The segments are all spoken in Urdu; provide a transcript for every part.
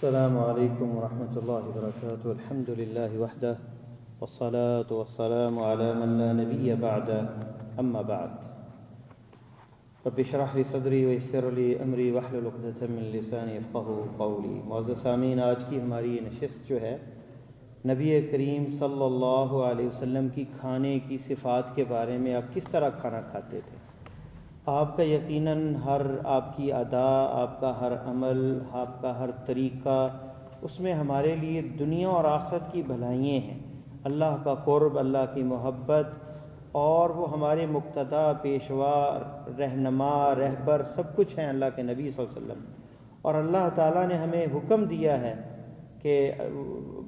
السلام علیکم ورحمۃ اللہ وبرکاتہ. الحمد للہ وحدہ والصلاة والسلام علی من لا نبی بعدہ اما بعد. رب اشرح لی صدری ویسر لی امری واحلل عقدۃ من لسانی یفقہوا قولی. معزز سامعین، آج کی ہماری نشست جو ہے نبی کریم صلی اللہ علیہ وسلم کی کھانے کی صفات کے بارے میں. آپ کس طرح کھانا کھاتے تھے؟ آپ کا یقیناً ہر آپ کی ادا، آپ کا ہر عمل، آپ کا ہر طریقہ، اس میں ہمارے لیے دنیا اور آخرت کی بھلائیاں ہیں. اللہ کا قرب، اللہ کی محبت، اور وہ ہمارے مقتدیٰ، پیشوا، رہنما، رہبر سب کچھ ہیں اللہ کے نبی صلی اللہ علیہ وسلم. اور اللہ تعالیٰ نے ہمیں حکم دیا ہے کہ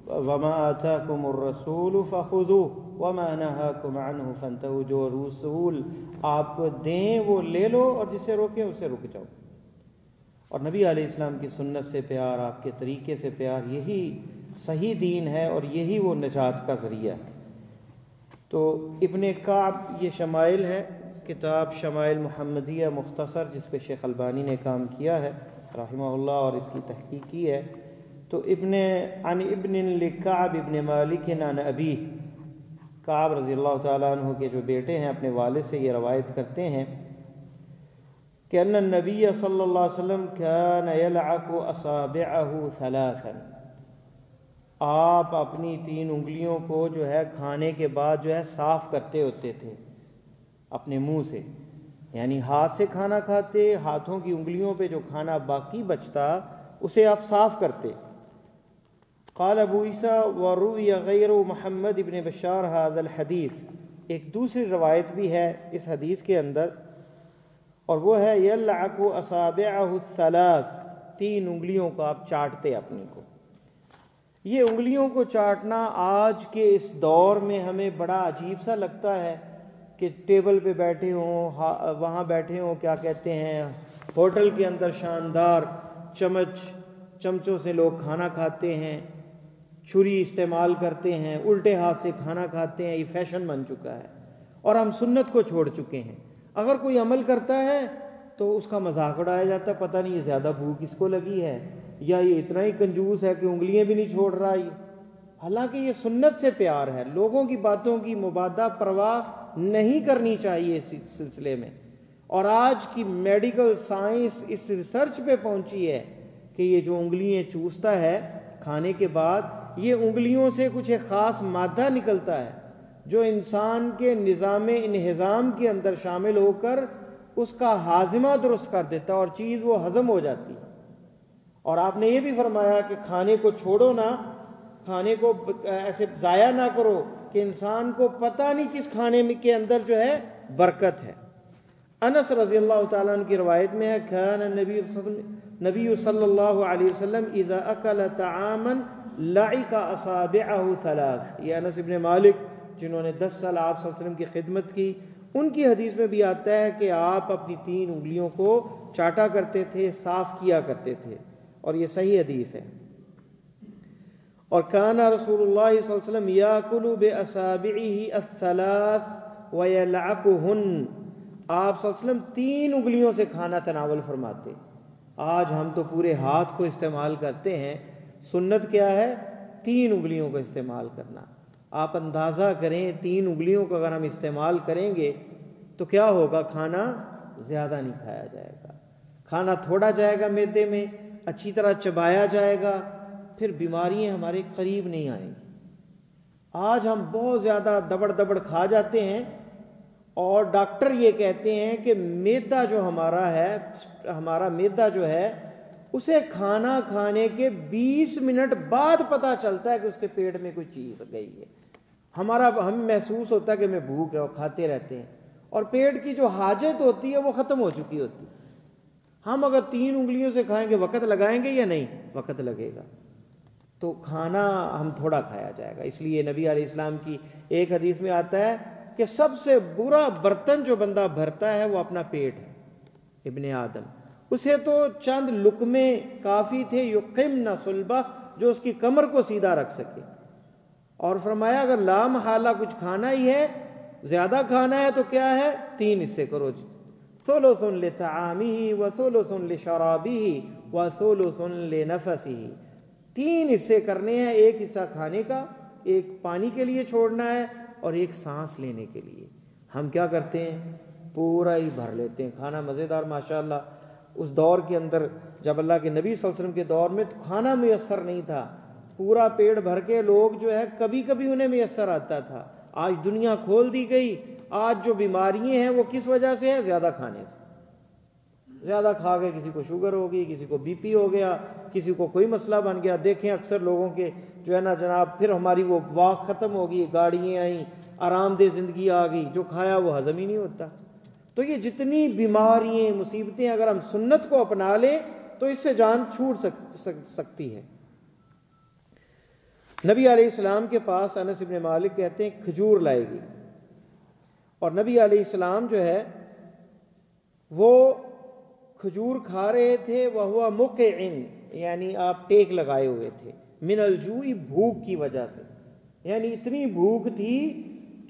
وما آتاکم الرسول فخذوہ وما نہاکم عنہ فانتہوا. جو رسول آپ کو دیں وہ لے لو، اور جسے روکیں اسے رک جاؤ. اور نبی علیہ السلام کی سنت سے پیار، آپ کے طریقے سے پیار، یہی صحیح دین ہے اور یہی وہ نجات کا ذریعہ ہے. تو ابن کعب، یہ شمائل ہے، کتاب شمائل محمدیہ مختصر جس پہ شیخ البانی نے کام کیا ہے رحمہ اللہ اور اس کی تحقیق کی ہے. تو عن ابن لکعب ابن مالک عن ابیہ، کعب رضی اللہ تعالیٰ عنہ کے جو بیٹے ہیں اپنے والد سے یہ روایت کرتے ہیں کہ ان النبی صلی اللہ علیہ وسلم كان يلعق اصابعه ثلاثا. آپ اپنی 3 انگلیوں کو جو ہے کھانے کے بعد جو ہے صاف کرتے ہوتے تھے اپنے منہ سے. یعنی ہاتھ سے کھانا کھاتے، ہاتھوں کی انگلیوں پہ جو کھانا باقی بچتا اسے آپ صاف کرتے. قال ابو عیسیٰ وروی غیر محمد ابن بشار هذا الحدیث. ایک دوسری روایت بھی ہے اس حدیث کے اندر، اور وہ ہے یلعق اصابعه الثلاث. 3 انگلیوں کو آپ چاٹتے اپنی کو. یہ انگلیوں کو چاٹنا آج کے اس دور میں ہمیں بڑا عجیب سا لگتا ہے کہ ٹیبل پہ بیٹھے ہوں، وہاں بیٹھے ہوں، کیا کہتے ہیں، ہوٹل کے اندر شاندار چمچوں سے لوگ کھانا کھاتے ہیں، چھری استعمال کرتے ہیں، الٹے ہاتھ سے کھانا کھاتے ہیں. یہ فیشن بن چکا ہے اور ہم سنت کو چھوڑ چکے ہیں. اگر کوئی عمل کرتا ہے تو اس کا مذاق اڑایا جاتا ہے، پتہ نہیں یہ زیادہ بھوک اس کو لگی ہے یا یہ اتنا ہی کنجوس ہے کہ انگلیاں بھی نہیں چھوڑ رہا. حالانکہ یہ سنت سے پیار ہے. لوگوں کی باتوں کی مبادہ پرواہ نہیں کرنی چاہیے اس سلسلے میں. اور آج کی میڈیکل سائنس اس ریسرچ پہ پہنچی ہے کہ یہ جو انگلیاں چوستا ہے کھانے کے بعد، یہ انگلیوں سے کچھ ایک خاص مادہ نکلتا ہے جو انسان کے نظام انہضام کے اندر شامل ہو کر اس کا ہاضمہ درست کر دیتا ہے اور چیز وہ ہضم ہو جاتی ہے. اور آپ نے یہ بھی فرمایا کہ کھانے کو چھوڑو نہ، کھانے کو ایسے ضائع نہ کرو کہ انسان کو پتہ نہیں کس کھانے کے اندر جو ہے برکت ہے. انس رضی اللہ تعالیٰ عنہ کی روایت میں ہے کان نبی صلی اللہ علیہ وسلم اذا اکل طعاما لعق اصابعه ثلاث. یہ انس ابن مالک جنہوں نے 10 سال آپ صلی اللہ علیہ وسلم کی خدمت کی، ان کی حدیث میں بھی آتا ہے کہ آپ اپنی 3 انگلیوں کو چاٹا کرتے تھے، صاف کیا کرتے تھے، اور یہ صحیح حدیث ہے. اور کان رسول اللہ صلی اللہ علیہ وسلم یاکل باصابعه الثلاث ویلعقهن. آپ صلی اللہ علیہ وسلم 3 انگلیوں سے کھانا تناول فرماتے. آج ہم تو پورے ہاتھ کو استعمال کرتے ہیں. سنت کیا ہے؟ 3 انگلیوں کو استعمال کرنا. آپ اندازہ کریں 3 انگلیوں کو اگر ہم استعمال کریں گے تو کیا ہوگا؟ کھانا زیادہ نہیں کھایا جائے گا، کھانا تھوڑا جائے گا معدے میں، اچھی طرح چبایا جائے گا، پھر بیماریاں ہمارے قریب نہیں آئیں گی. آج ہم بہت زیادہ دبڑ کھا جاتے ہیں، اور ڈاکٹر یہ کہتے ہیں کہ معدہ جو ہمارا معدہ جو ہے اسے کھانا کھانے کے 20 منٹ بعد پتہ چلتا ہے کہ اس کے پیٹ میں کوئی چیز گئی ہے. ہمیں محسوس ہوتا ہے کہ میں بھوک ہے، اور کھاتے رہتے ہیں، اور پیٹ کی جو حاجت ہوتی ہے وہ ختم ہو چکی ہوتی ہے. ہم اگر 3 انگلیوں سے کھائیں گے وقت لگائیں گے یا نہیں؟ وقت لگے گا. تو کھانا ہم تھوڑا کھایا جائے گا. اس لیے نبی علیہ السلام کی ایک حدیث میں آتا ہے کہ سب سے برا برتن جو بندہ بھرتا ہے وہ اپنا پیٹ ہے. ابن آدم، اسے تو چند لقمے کافی تھے، یقمن صلبہ، جو اس کی کمر کو سیدھا رکھ سکے. اور فرمایا اگر لا محالہ کچھ کھانا ہی ہے، زیادہ کھانا ہے تو کیا ہے؟ 3 حصے کرو. ثلث لطعامہ وثلث لشرابہ وثلث لنفسہ. 3 حصے کرنے ہیں، ایک حصہ کھانے کا، ایک پانی کے لیے چھوڑنا ہے، اور ایک سانس لینے کے لیے۔ ہم کیا کرتے ہیں؟ پورا ہی بھر لیتے ہیں کھانا۔ مزیدار ماشاءاللہ اس دور کے اندر جب اللہ کے نبی صلی اللہ علیہ وسلم کے دور میں تو کھانا میسر نہیں تھا، پورا پیٹ بھر کے لوگ جو ہے کبھی کبھی انہیں میسر آتا تھا۔ آج دنیا کھول دی گئی، آج جو بیماریاں ہیں وہ کس وجہ سے ہے؟ زیادہ کھانے سے۔ زیادہ کھا کے کسی کو شوگر ہو گئی، کسی کو بی پی ہو گیا، کسی کو کوئی مسئلہ بن گیا۔ دیکھیں اکثر لوگوں کے جو ہے نا جناب، پھر ہماری وہ واک ختم ہو گئی، گاڑیاں آئیں، آرام دہ زندگی آ گئی، جو کھایا وہ ہضم ہی نہیں ہوتا۔ تو یہ جتنی بیماریاں، مصیبتیں، اگر ہم سنت کو اپنا لیں تو اس سے جان چھوٹ سکتی ہے۔ نبی علیہ السلام کے پاس انس بن مالک کہتے ہیں کھجور لائے گی، اور نبی علیہ السلام جو ہے وہ کھجور کھا رہے تھے، وہو مقعن، یعنی آپ ٹیک لگائے ہوئے تھے، من الجوع، بھوک کی وجہ سے، یعنی اتنی بھوک تھی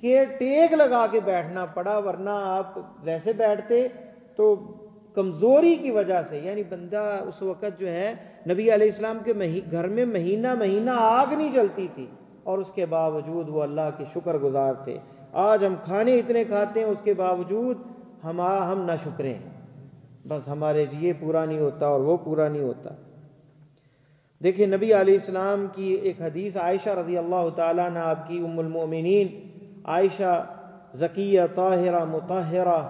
کہ ٹیک لگا کے بیٹھنا پڑا، ورنہ آپ ویسے بیٹھتے تو کمزوری کی وجہ سے، یعنی بندہ اس وقت جو ہے نبی علیہ السلام کے گھر میں مہینہ آگ نہیں جلتی تھی، اور اس کے باوجود وہ اللہ کے شکر گزار تھے۔ آج ہم کھانے اتنے کھاتے ہیں، اس کے باوجود ہم نہ شکرے ہیں، بس ہمارے یہ پورا نہیں ہوتا اور وہ پورا نہیں ہوتا۔ دیکھیں نبی علیہ السلام کی ایک حدیث، عائشہ رضی اللہ تعالیٰ عنہ، آپ کی ام المؤمنین عائشہ زکیہ طاہرہ مطہرہ،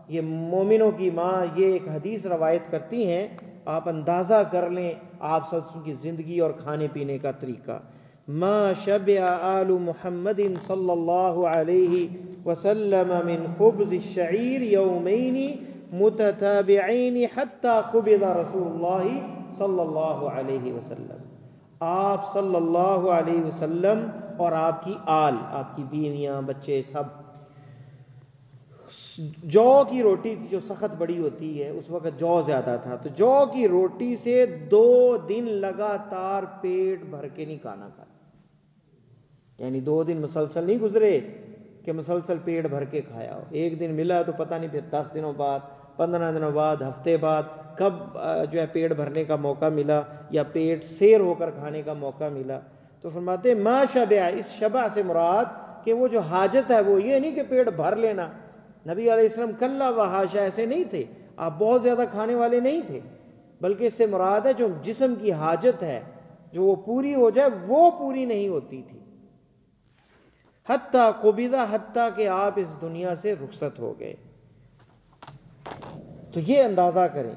یہ مومنوں کی ماں، یہ ایک حدیث روایت کرتی ہیں۔ آپ اندازہ کر لیں آپ سب کی زندگی اور کھانے پینے کا طریقہ۔ ما شبع آل محمد صلی اللہ علیہ وسلم من خبز الشعیر یومین متتابعین حتی قبض رسول اللہ صلی اللہ علیہ وسلم۔ آپ صلی اللہ علیہ وسلم اور آپ کی آل، آپ کی بیویاں، بچے، سب جو کی روٹی تھی جو سخت بڑی ہوتی ہے، اس وقت جو زیادہ تھا، تو جو کی روٹی سے 2 دن لگاتار پیٹ بھر کے نہیں کھانا کھایا، یعنی 2 دن مسلسل نہیں گزرے کہ مسلسل پیٹ بھر کے کھایا ہو۔ ایک دن ملا تو پتہ نہیں پھر 10 دنوں بعد، 15 دنوں بعد، ہفتے بعد کب جو ہے پیٹ بھرنے کا موقع ملا یا پیٹ سیر ہو کر کھانے کا موقع ملا۔ تو فرماتے ہیں ما شبع، اس شبع سے مراد کہ وہ جو حاجت ہے وہ یہ نہیں کہ پیٹ بھر لینا۔ نبی علیہ السلام کلا و حاشا ایسے نہیں تھے، آپ بہت زیادہ کھانے والے نہیں تھے، بلکہ اس سے مراد ہے جو جسم کی حاجت ہے جو وہ پوری ہو جائے، وہ پوری نہیں ہوتی تھی۔ حتیٰ قبضہ، حتیٰ کہ آپ اس دنیا سے رخصت ہو گئے۔ تو یہ اندازہ کریں۔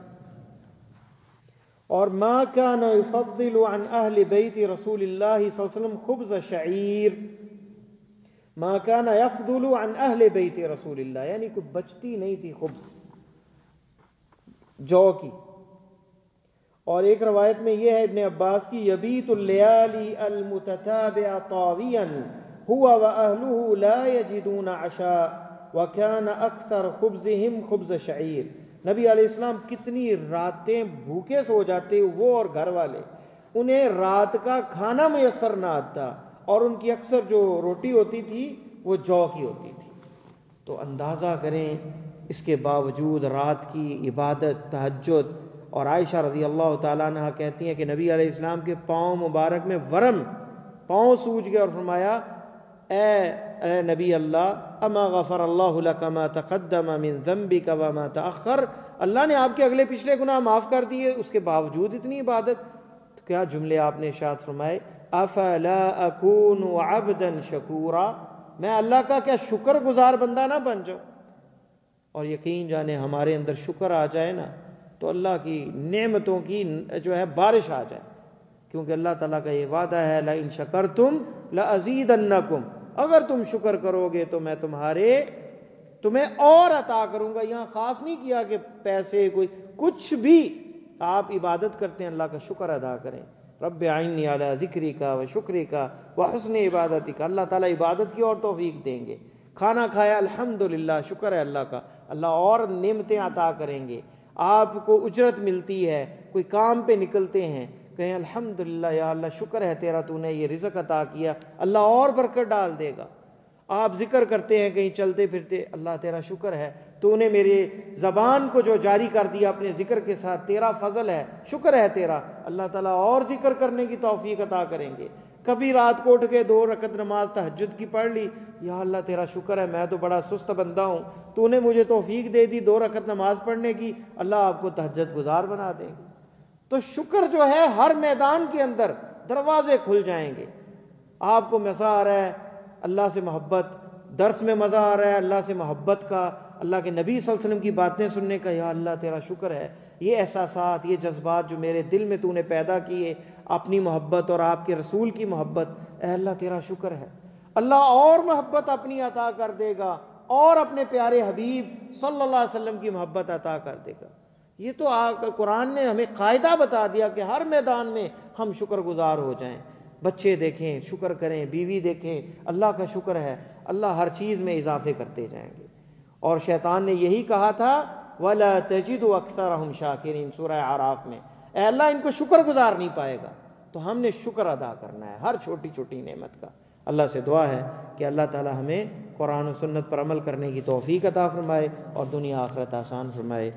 اور ما كان يفضل عن اہل بیت رسول اللہ صلی اللہ علیہ وسلم خبز شعیر، ما كان يفضل عن اہل بیت رسول اللہ، یعنی کوئی بچتی نہیں تھی خبز جو کی۔ اور ایک روایت میں یہ ہے ابن عباس کی، یبیت اللیالی المتتابع طاویا هو واہلہ لا یجدون عشاء وكان اکثر خبزهم خبز شعیر۔ نبی علیہ السلام کتنی راتیں بھوکے سو جاتے، وہ اور گھر والے، انہیں رات کا کھانا میسر نہ آتا، اور ان کی اکثر جو روٹی ہوتی تھی وہ جو کی ہوتی تھی۔ تو اندازہ کریں اس کے باوجود رات کی عبادت، تہجد۔ اور عائشہ رضی اللہ تعالیٰ عنہ کہتی ہیں کہ نبی علیہ السلام کے پاؤں مبارک میں ورم، پاؤں سوج گئے، اور فرمایا اے نبی اللہ، اما غفر اللہ لک ما تقدم من ذنبک وما تأخر، اللہ نے آپ کے اگلے پچھلے گناہ معاف کر دیے، اس کے باوجود اتنی عبادت۔ تو کیا جملے آپ نے ارشاد فرمائے، افلا اکون عبدا شکورا، میں اللہ کا کیا شکر گزار بندہ نہ بن جاؤں؟ اور یقین جانے ہمارے اندر شکر آ جائے نا تو اللہ کی نعمتوں کی جو ہے بارش آ جائے، کیونکہ اللہ تعالیٰ کا یہ وعدہ ہے لئن شکرتم لازیدنکم، اگر تم شکر کرو گے تو میں تمہیں اور عطا کروں گا۔ یہاں خاص نہیں کیا کہ پیسے، کوئی کچھ بھی، آپ عبادت کرتے ہیں اللہ کا شکر ادا کریں۔ رب اعنی علی ذکرک و شکرک و حسن عبادتک، اللہ تعالیٰ عبادت کی اور توفیق دیں گے۔ کھانا کھایا الحمدللہ، شکر ہے اللہ کا، اللہ اور نعمتیں عطا کریں گے۔ آپ کو اجرت ملتی ہے، کوئی کام پہ نکلتے ہیں، کہیں الحمدللہ یا اللہ شکر ہے تیرا، تو نے یہ رزق عطا کیا، اللہ اور برکت ڈال دے گا۔ آپ ذکر کرتے ہیں کہیں چلتے پھرتے، اللہ تیرا شکر ہے تو نے میرے زبان کو جو جاری کر دیا اپنے ذکر کے ساتھ، تیرا فضل ہے، شکر ہے تیرا۔ اللہ تعالیٰ اور ذکر کرنے کی توفیق عطا کریں گے۔ کبھی رات کو اٹھ کے 2 رکعت نماز تہجد کی پڑھ لی، یا اللہ تیرا شکر ہے، میں تو بڑا سست بندہ ہوں، تو نے مجھے توفیق دے دی 2 رکعت نماز پڑھنے کی، اللہ آپ کو تہجد گزار بنا دیں گے۔ تو شکر جو ہے ہر میدان کے اندر دروازے کھل جائیں گے۔ آپ کو مزہ آ رہا ہے اللہ سے محبت، درس میں مزہ آ رہا ہے اللہ سے محبت کا، اللہ کے نبی صلی اللہ علیہ وسلم کی باتیں سننے کا، یا اللہ تیرا شکر ہے، یہ احساسات، یہ جذبات جو میرے دل میں تو نے پیدا کیے، اپنی محبت اور آپ کے رسول کی محبت، اے اللہ تیرا شکر ہے۔ اللہ اور محبت اپنی عطا کر دے گا، اور اپنے پیارے حبیب صلی اللہ علیہ وسلم کی محبت عطا کر دے گا۔ یہ تو قرآن نے ہمیں قاعدہ بتا دیا کہ ہر میدان میں ہم شکر گزار ہو جائیں۔ بچے دیکھیں شکر کریں، بیوی دیکھیں اللہ کا شکر ہے، اللہ ہر چیز میں اضافے کرتے جائیں گے۔ اور شیطان نے یہی کہا تھا وَلَا تَجِدُ أَكْثَرَهُمْ شَاكِرِينَ سورہ اعراف میں، اے اللہ ان کو شکر گزار نہیں پائے گا۔ تو ہم نے شکر ادا کرنا ہے ہر چھوٹی چھوٹی نعمت کا۔ اللہ سے دعا ہے کہ اللہ تعالی ہمیں قرآن و سنت پر عمل کرنے کی توفیق عطا فرمائے اور دنیا آخرت آسان فرمائے۔